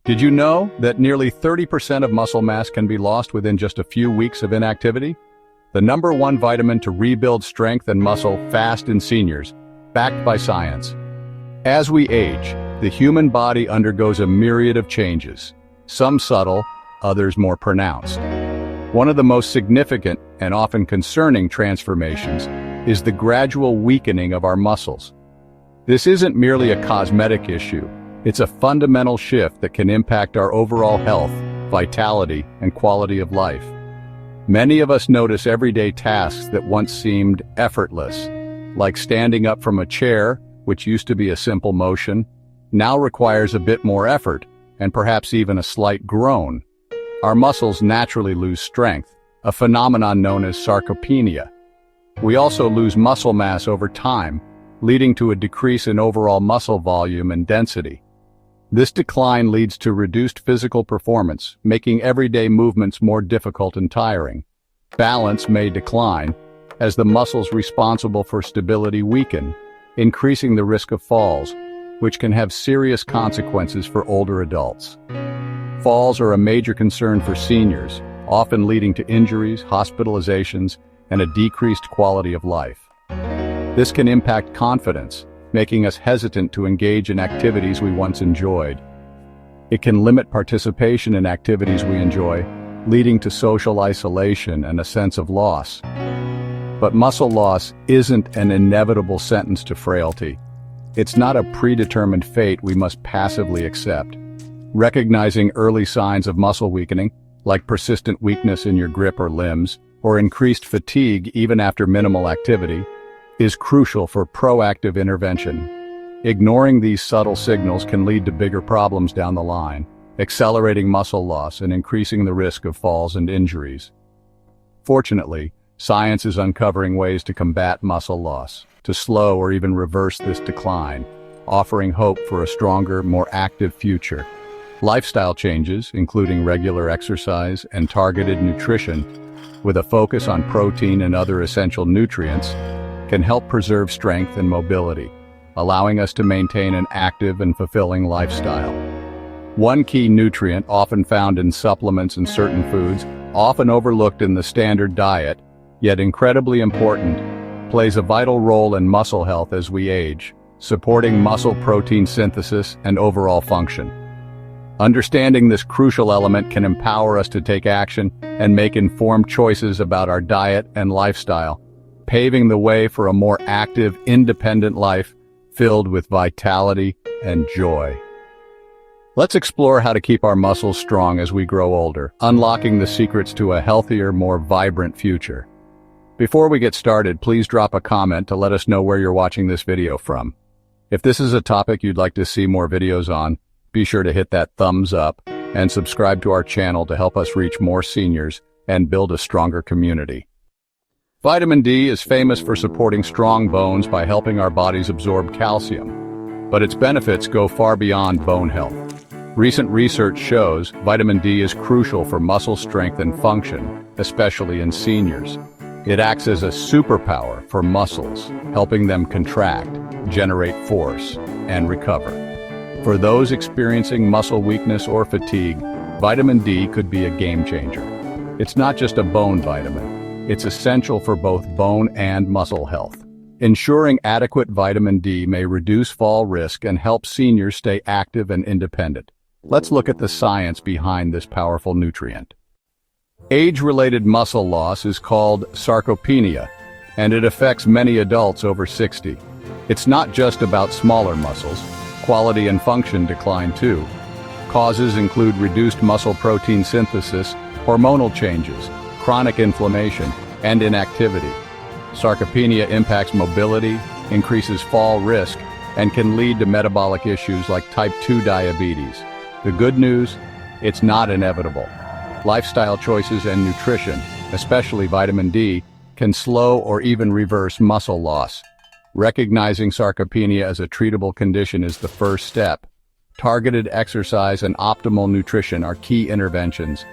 Did you know that nearly 30% of muscle mass can be lost within just a few weeks of inactivity? The number one vitamin to rebuild strength and muscle fast in seniors, backed by science. As we age, the human body undergoes a myriad of changes, some subtle, others more pronounced. One of the most significant and often concerning transformations is the gradual weakening of our muscles. This isn't merely a cosmetic issue, it's a fundamental shift that can impact our overall health, vitality, and quality of life. Many of us notice everyday tasks that once seemed effortless, like standing up from a chair, which used to be a simple motion, now requires a bit more effort, and perhaps even a slight groan. Our muscles naturally lose strength, a phenomenon known as sarcopenia. We also lose muscle mass over time, leading to a decrease in overall muscle volume and density. This decline leads to reduced physical performance, making everyday movements more difficult and tiring. Balance may decline, as the muscles responsible for stability weaken, increasing the risk of falls, which can have serious consequences for older adults. Falls are a major concern for seniors, often leading to injuries, hospitalizations, and a decreased quality of life. This can impact confidence, making us hesitant to engage in activities we once enjoyed. It can limit participation in activities we enjoy, leading to social isolation and a sense of loss. But muscle loss isn't an inevitable sentence to frailty. It's not a predetermined fate we must passively accept. Recognizing early signs of muscle weakening, like persistent weakness in your grip or limbs, or increased fatigue even after minimal activity, is crucial for proactive intervention. Ignoring these subtle signals can lead to bigger problems down the line, accelerating muscle loss and increasing the risk of falls and injuries. Fortunately, science is uncovering ways to combat muscle loss, to slow or even reverse this decline, offering hope for a stronger, more active future. Lifestyle changes, including regular exercise and targeted nutrition, with a focus on protein and other essential nutrients, can help preserve strength and mobility, allowing us to maintain an active and fulfilling lifestyle. One key nutrient often found in supplements and certain foods, often overlooked in the standard diet, yet incredibly important, plays a vital role in muscle health as we age, supporting muscle protein synthesis and overall function. Understanding this crucial element can empower us to take action and make informed choices about our diet and lifestyle, paving the way for a more active, independent life filled with vitality and joy. Let's explore how to keep our muscles strong as we grow older, unlocking the secrets to a healthier, more vibrant future. Before we get started, please drop a comment to let us know where you're watching this video from. If this is a topic you'd like to see more videos on, be sure to hit that thumbs up and subscribe to our channel to help us reach more seniors and build a stronger community. Vitamin D is famous for supporting strong bones by helping our bodies absorb calcium, but its benefits go far beyond bone health. Recent research shows vitamin D is crucial for muscle strength and function, especially in seniors. It acts as a superpower for muscles, helping them contract, generate force, and recover. For those experiencing muscle weakness or fatigue, vitamin D could be a game changer. It's not just a bone vitamin. It's essential for both bone and muscle health. Ensuring adequate vitamin D may reduce fall risk and help seniors stay active and independent. Let's look at the science behind this powerful nutrient. Age-related muscle loss is called sarcopenia, and it affects many adults over 60. It's not just about smaller muscles. Quality and function decline too. Causes include reduced muscle protein synthesis, hormonal changes, chronic inflammation, and inactivity. Sarcopenia impacts mobility, increases fall risk, and can lead to metabolic issues like type 2 diabetes. The good news? It's not inevitable. Lifestyle choices and nutrition, especially vitamin D, can slow or even reverse muscle loss. Recognizing sarcopenia as a treatable condition is the first step. Targeted exercise and optimal nutrition are key interventions.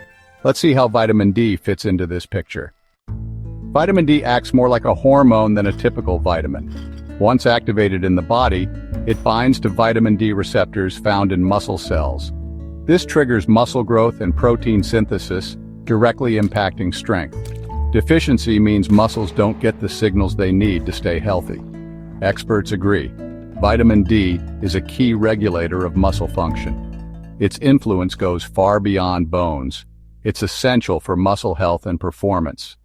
Let's see how vitamin D fits into this picture. Vitamin D acts more like a hormone than a typical vitamin. Once activated in the body, it binds to vitamin D receptors found in muscle cells. This triggers muscle growth and protein synthesis, directly impacting strength. Deficiency means muscles don't get the signals they need to stay healthy. Experts agree. Vitamin D is a key regulator of muscle function. Its influence goes far beyond bones. It's essential for muscle health and performance.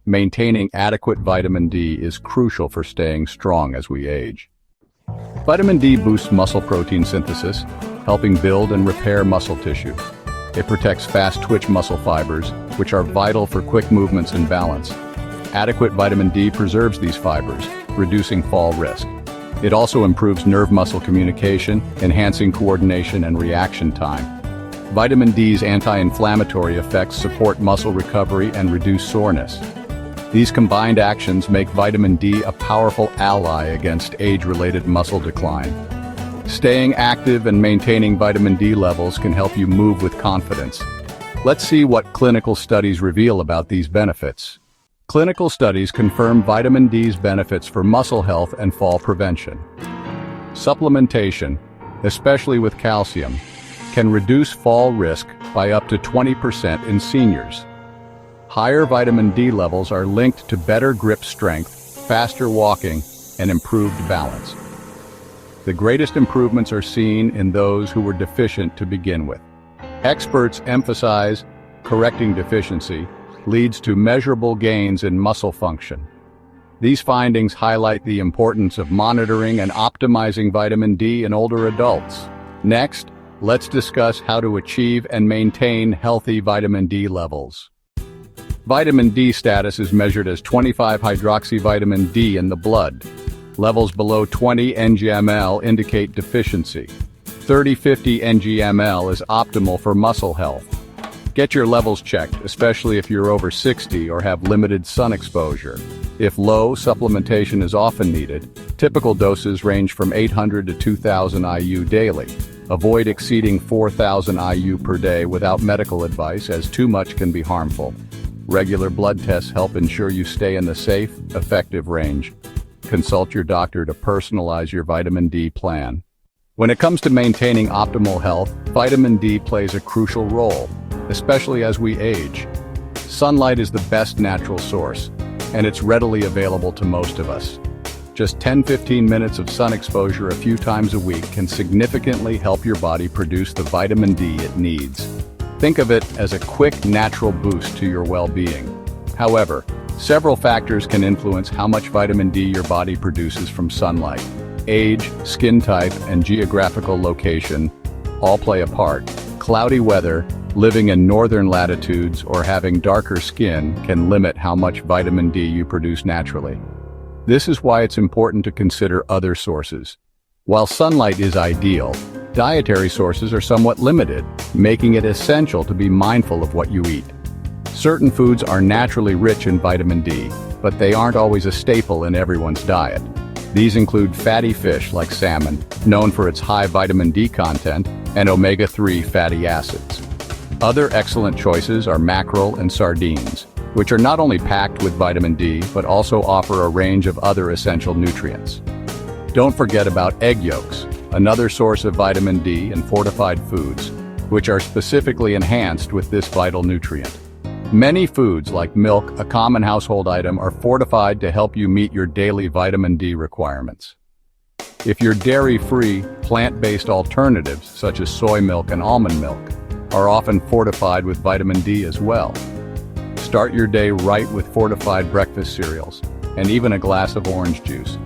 Maintaining adequate vitamin D is crucial for staying strong as we age. Vitamin D boosts muscle protein synthesis, helping build and repair muscle tissue. It protects fast-twitch muscle fibers, which are vital for quick movements and balance. Adequate vitamin D preserves these fibers, reducing fall risk. It also improves nerve-muscle communication, enhancing coordination and reaction time. Vitamin D's anti-inflammatory effects support muscle recovery and reduce soreness. These combined actions make vitamin D a powerful ally against age-related muscle decline. Staying active and maintaining vitamin D levels can help you move with confidence. Let's see what clinical studies reveal about these benefits. Clinical studies confirm vitamin D's benefits for muscle health and fall prevention. Supplementation, especially with calcium, can reduce fall risk by up to 20% in seniors. Higher vitamin D levels are linked to better grip strength, faster walking, and improved balance. The greatest improvements are seen in those who were deficient to begin with. Experts emphasize correcting deficiency leads to measurable gains in muscle function. These findings highlight the importance of monitoring and optimizing vitamin D in older adults. Next, let's discuss how to achieve and maintain healthy vitamin D levels. Vitamin D status is measured as 25-hydroxyvitamin D in the blood. Levels below 20 ng/ml indicate deficiency. 30-50 ng/ml is optimal for muscle health. Get your levels checked, especially if you're over 60 or have limited sun exposure. If low, supplementation is often needed. Typical doses range from 800 to 2000 IU daily. Avoid exceeding 4000 IU per day without medical advice, as too much can be harmful. Regular blood tests help ensure you stay in the safe, effective range. Consult your doctor to personalize your vitamin D plan. When it comes to maintaining optimal health, vitamin D plays a crucial role, especially as we age. Sunlight is the best natural source, and it's readily available to most of us. Just 10-15 minutes of sun exposure a few times a week can significantly help your body produce the vitamin D it needs. Think of it as a quick, natural boost to your well-being. However, several factors can influence how much vitamin D your body produces from sunlight. Age, skin type, and geographical location all play a part. Cloudy weather, living in northern latitudes, or having darker skin can limit how much vitamin D you produce naturally. This is why it's important to consider other sources. While sunlight is ideal, dietary sources are somewhat limited, making it essential to be mindful of what you eat. Certain foods are naturally rich in vitamin D, but they aren't always a staple in everyone's diet. These include fatty fish like salmon, known for its high vitamin D content, and omega-3 fatty acids. Other excellent choices are mackerel and sardines, which are not only packed with vitamin D, but also offer a range of other essential nutrients. Don't forget about egg yolks, another source of vitamin D, and fortified foods, which are specifically enhanced with this vital nutrient. Many foods like milk, a common household item, are fortified to help you meet your daily vitamin D requirements. If you're dairy-free, plant-based alternatives such as soy milk and almond milk are often fortified with vitamin D as well. Start your day right with fortified breakfast cereals and even a glass of orange juice.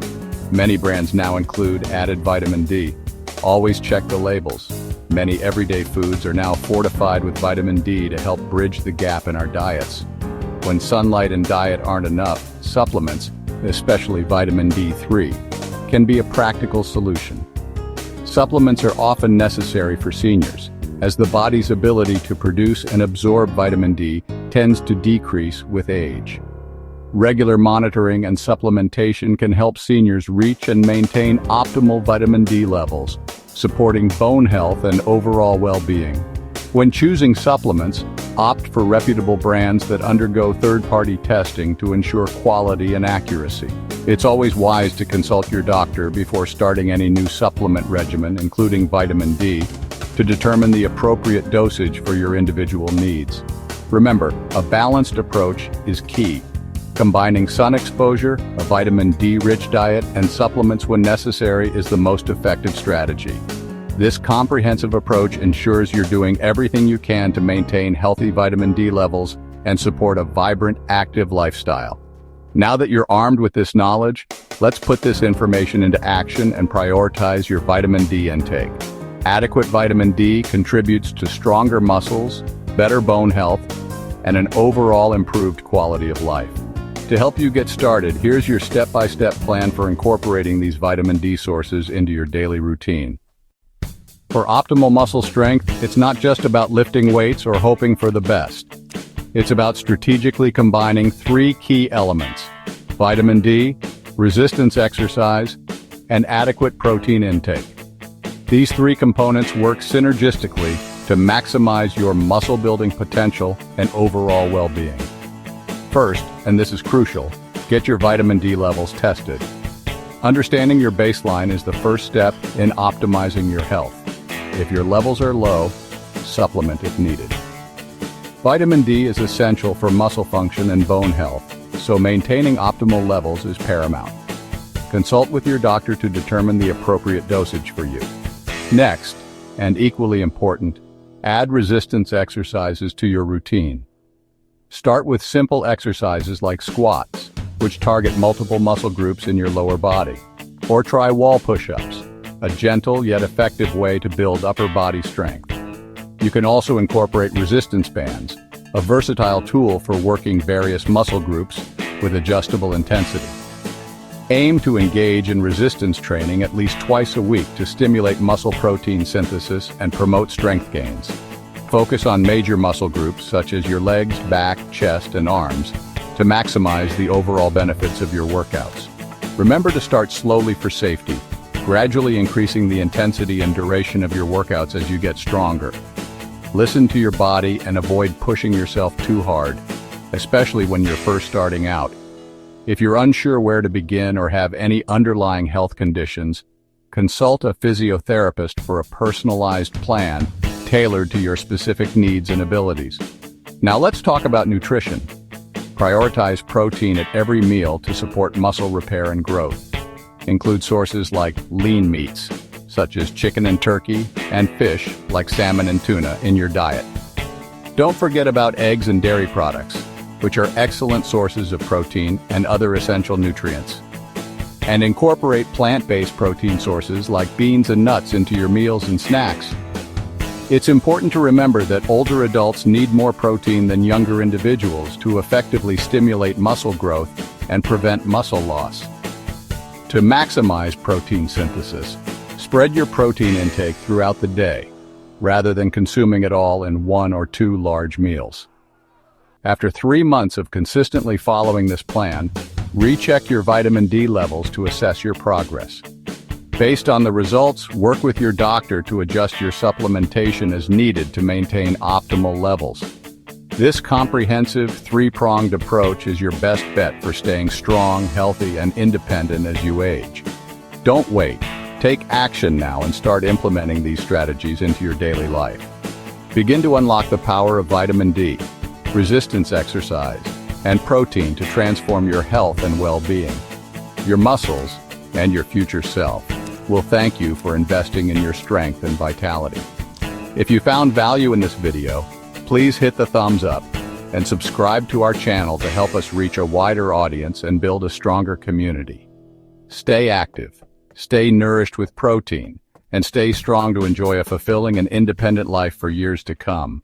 Many brands now include added vitamin D. Always check the labels. Many everyday foods are now fortified with vitamin D to help bridge the gap in our diets. When sunlight and diet aren't enough, supplements, especially vitamin D3, can be a practical solution. Supplements are often necessary for seniors, as the body's ability to produce and absorb vitamin D tends to decrease with age. Regular monitoring and supplementation can help seniors reach and maintain optimal vitamin D levels, supporting bone health and overall well-being. When choosing supplements, opt for reputable brands that undergo third-party testing to ensure quality and accuracy. It's always wise to consult your doctor before starting any new supplement regimen, including vitamin D. to determine the appropriate dosage for your individual needs. Remember, a balanced approach is key. Combining sun exposure, a vitamin D-rich diet, and supplements when necessary is the most effective strategy. This comprehensive approach ensures you're doing everything you can to maintain healthy vitamin D levels and support a vibrant, active lifestyle. Now that you're armed with this knowledge, let's put this information into action and prioritize your vitamin D intake. Adequate vitamin D contributes to stronger muscles, better bone health, and an overall improved quality of life. To help you get started, here's your step-by-step plan for incorporating these vitamin D sources into your daily routine. For optimal muscle strength, it's not just about lifting weights or hoping for the best. It's about strategically combining three key elements: vitamin D, resistance exercise, and adequate protein intake. These three components work synergistically to maximize your muscle-building potential and overall well-being. First, and this is crucial, get your vitamin D levels tested. Understanding your baseline is the first step in optimizing your health. If your levels are low, supplement if needed. Vitamin D is essential for muscle function and bone health, so maintaining optimal levels is paramount. Consult with your doctor to determine the appropriate dosage for you. Next, and equally important, add resistance exercises to your routine. Start with simple exercises like squats, which target multiple muscle groups in your lower body. Or try wall push-ups, a gentle yet effective way to build upper body strength. You can also incorporate resistance bands, a versatile tool for working various muscle groups with adjustable intensity. Aim to engage in resistance training at least twice a week to stimulate muscle protein synthesis and promote strength gains. Focus on major muscle groups such as your legs, back, chest, and arms to maximize the overall benefits of your workouts. Remember to start slowly for safety, gradually increasing the intensity and duration of your workouts as you get stronger. Listen to your body and avoid pushing yourself too hard, especially when you're first starting out. If you're unsure where to begin or have any underlying health conditions, consult a physiotherapist for a personalized plan tailored to your specific needs and abilities. Now let's talk about nutrition. Prioritize protein at every meal to support muscle repair and growth. Include sources like lean meats, such as chicken and turkey, and fish, like salmon and tuna, in your diet. Don't forget about eggs and dairy products, which are excellent sources of protein and other essential nutrients. And incorporate plant-based protein sources like beans and nuts into your meals and snacks. It's important to remember that older adults need more protein than younger individuals to effectively stimulate muscle growth and prevent muscle loss. To maximize protein synthesis, spread your protein intake throughout the day, rather than consuming it all in 1 or 2 large meals. After 3 months of consistently following this plan, recheck your vitamin D levels to assess your progress. Based on the results, work with your doctor to adjust your supplementation as needed to maintain optimal levels. This comprehensive, 3-pronged approach is your best bet for staying strong, healthy, and independent as you age. Don't wait. Take action now and start implementing these strategies into your daily life. Begin to unlock the power of vitamin D, resistance exercise, and protein to transform your health and well-being. Your muscles and your future self will thank you for investing in your strength and vitality. If you found value in this video, please hit the thumbs up and subscribe to our channel to help us reach a wider audience and build a stronger community. Stay active, stay nourished with protein, and stay strong to enjoy a fulfilling and independent life for years to come.